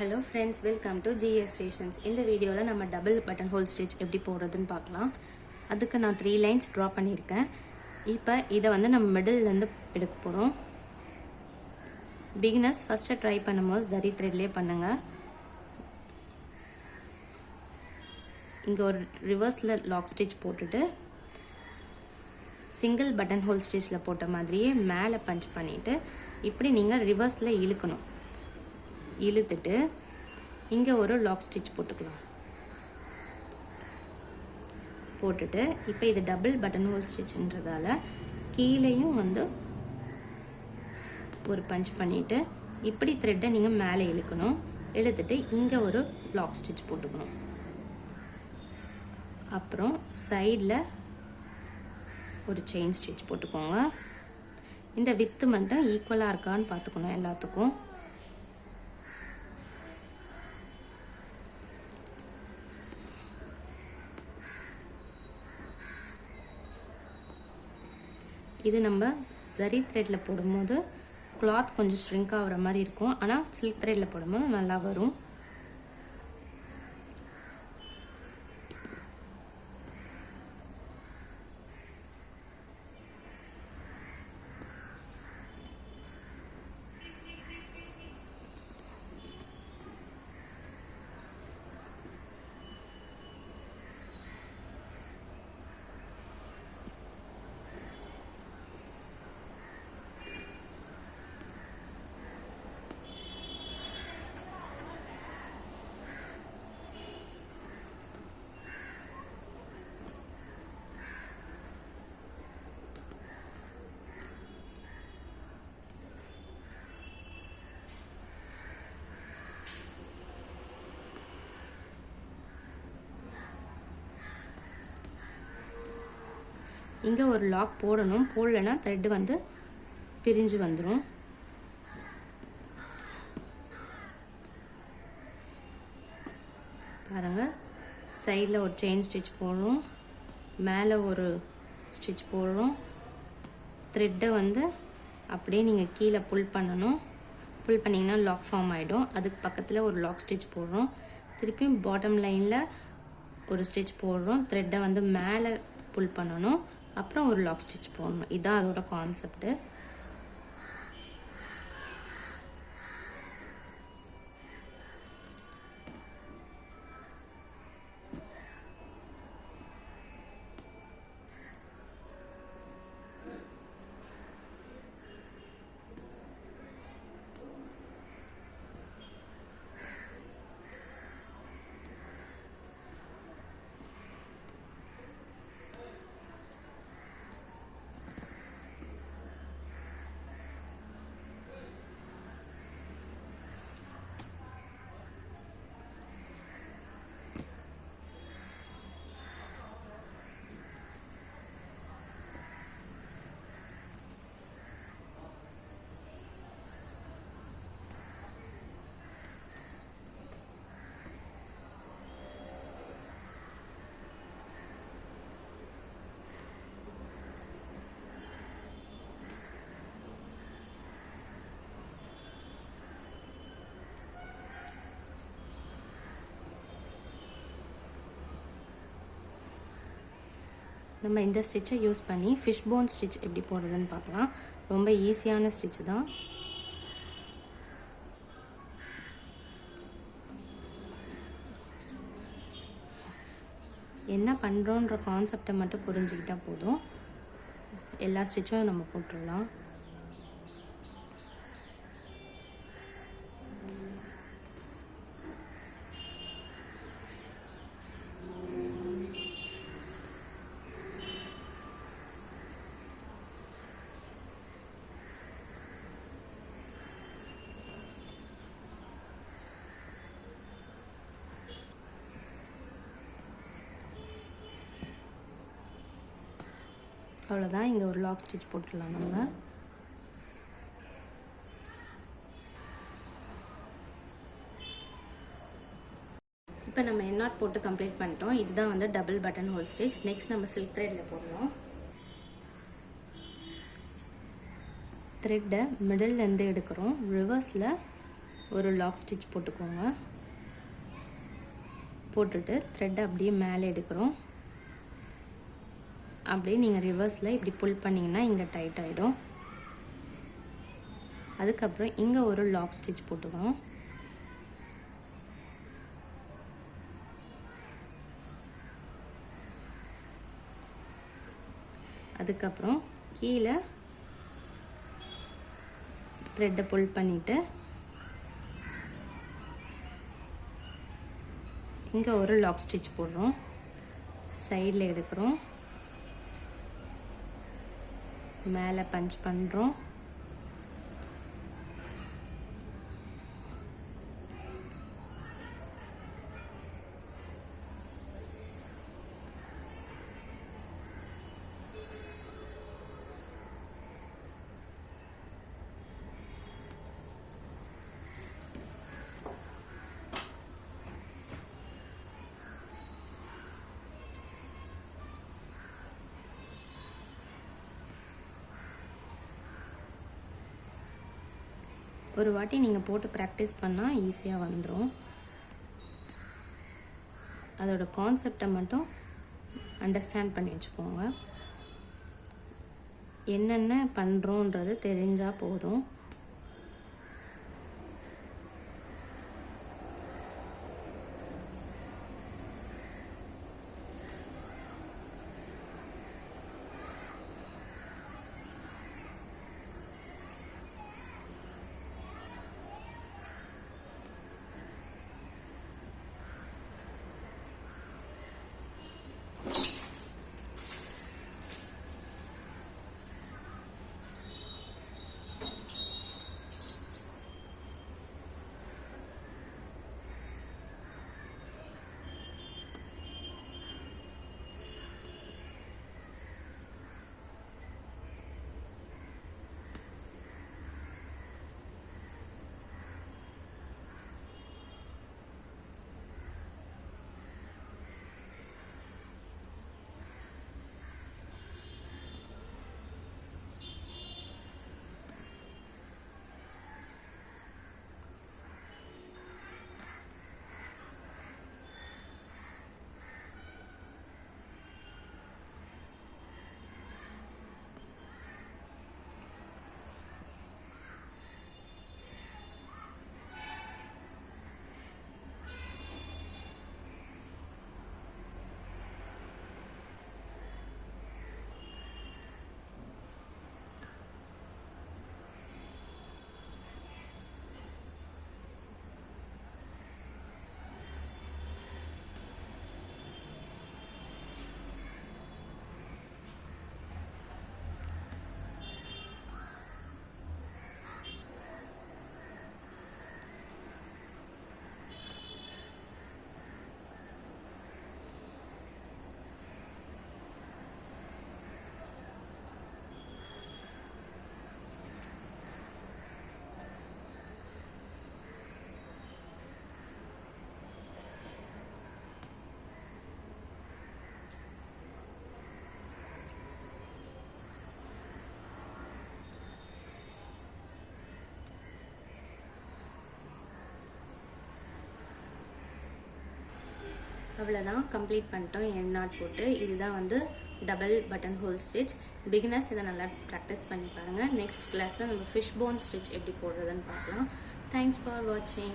Hello friends, welcome to gsfashions. இந்த வீடியோல நம்ம டபுள் பட்டன் ஹோல் ஸ்டிச் எப்படி போடுறதுன்னு பார்க்கலாம். அதுக்கு நான் 3 லைன்ஸ் டிரா பண்ணியிருக்கேன். இப்போ இதை வந்து நம்ம மிடில்ல இருந்து எடுக்க போறோம். பிகினர்ஸ் ஃபர்ஸ்ட் ட்ரை பண்ணும்போது ஜரி த்ரெட்லயே பண்ணுங்க. இங்க ஒரு ரிவர்ஸ்ல லாக் ஸ்டிச் போட்டுட்டு சிங்கிள் பட்டன் ஹோல் ஸ்டிச்ல போட்ட மாதிரியே மேலே பஞ்ச் பண்ணிட்டு இப்படி நீங்க ரிவர்ஸ்ல இழுக்கணும். இழுத்துட்டு இங்கே ஒரு லாக் ஸ்டிச் போட்டுக்கலாம். போட்டுட்டு இப்போ இது டபுள் பட்டன் ஹோல் ஸ்டிச்ன்றதால கீழேயும் வந்து ஒரு பஞ்ச் பண்ணிட்டு இப்படி த்ரெட்டை நீங்கள் மேலே இழுக்கணும். இழுத்துட்டு இங்கே ஒரு லாக் ஸ்டிச் போட்டுக்கணும். அப்புறம் சைடில் ஒரு செயின் ஸ்டிச் போட்டுக்கோங்க. இந்த வித்து மட்டும் ஈக்குவலாக இருக்கான்னு பார்த்துக்கணும் எல்லாத்துக்கும். இது நம்ம ஜரி த்ரெட்டில் போடும்போது கிளாத் கொஞ்சம் ஷ்ரிங்க் ஆகிற மாதிரி இருக்கும், ஆனால் சில்க் த்ரெட்டில் போடும்போது நல்லா வரும். இங்கே ஒரு லாக் போடணும், போடலைன்னா த்ரெட் வந்து பிரிஞ்சு வந்துடும். பாருங்கள், சைடில் ஒரு செயின் ஸ்டிச் போடுறோம், மேலே ஒரு ஸ்டிச் போடுறோம். த்ரெட்டை வந்து அப்படியே நீங்கள் கீழே புல் பண்ணணும். புல் பண்ணிங்கன்னா லாக் ஃபார்ம் ஆகிடும். அதுக்கு பக்கத்தில் ஒரு லாக் ஸ்டிச் போடுறோம். திருப்பியும் பாட்டம் லைனில் ஒரு ஸ்டிச் போடுறோம். த்ரெட்டை வந்து மேலே புல் பண்ணணும், அப்புறம் ஒரு லாக் ஸ்டிச் போடணும். இதுதான் அதோட கான்செப்ட். நம்ம இந்த ஸ்டிச்சை யூஸ் பண்ணி ஃபிஷ் போன் ஸ்டிச் எப்படி போடுறதுன்னு பார்க்கலாம். ரொம்ப ஈஸியான ஸ்டிச் தான். என்ன பண்ணுறோன்ற கான்செப்டை மட்டும் புரிஞ்சுக்கிட்டால் போதும், எல்லா ஸ்டிச்சும் நம்ம போட்டுடலாம். அவ்வளோதான். இங்கே ஒரு லாக் ஸ்டிச் போட்டுடலாம் நம்ம. இப்போ நம்ம எண்ணாட் போட்டு கம்ப்ளீட் பண்ணிட்டோம். இதுதான் வந்து double button whole stitch. Next நம்ம சில்க் த்ரெட்டில் போடுறோம். த்ரெட்டை மிடில்லேருந்து எடுக்கிறோம். ரிவர்ஸில் ஒரு லாக் ஸ்டிச் போட்டுக்கோங்க. போட்டுட்டு த்ரெட்டை அப்படியே மேலே எடுக்கிறோம். அப்படியே நீங்கள் ரிவர்ஸில் இப்படி புல் பண்ணிங்கன்னா இங்கே டைட் ஆகிடும். அதுக்கப்புறம் இங்கே ஒரு லாக் ஸ்டிச் போட்டுக்கிறோம். அதுக்கப்புறம் கீழே த்ரெட்டை புல் பண்ணிவிட்டு இங்கே ஒரு லாக் ஸ்டிச் போடுறோம். சைடில் எடுக்கிறோம். மேலே பஞ்ச் பண்ணுறோம். ஒரு வாட்டி நீங்கள் போட்டு ப்ராக்டிஸ் பண்ணால் ஈஸியாக வந்துடும். அதோட கான்செப்டை மட்டும் அண்டர்ஸ்டாண்ட் பண்ணி வச்சுக்கோங்க. என்னென்ன பண்ணுறோன்றது தெரிஞ்சால் போதும். அவ்வளோதான், கம்ப்ளீட் பண்ணிட்டோம். எண்ட் நாட் போட்டு. இதுதான் வந்து double button whole stitch. Beginners இதை நல்லா ப்ராக்டிஸ் பண்ணி பாருங்கள். நெக்ஸ்ட் கிளாஸில் நம்ம ஃபிஷ் போன் ஸ்டிச் எப்படி போடுறதுன்னு பார்க்கலாம். தேங்க்ஸ் ஃபார் வாட்சிங்.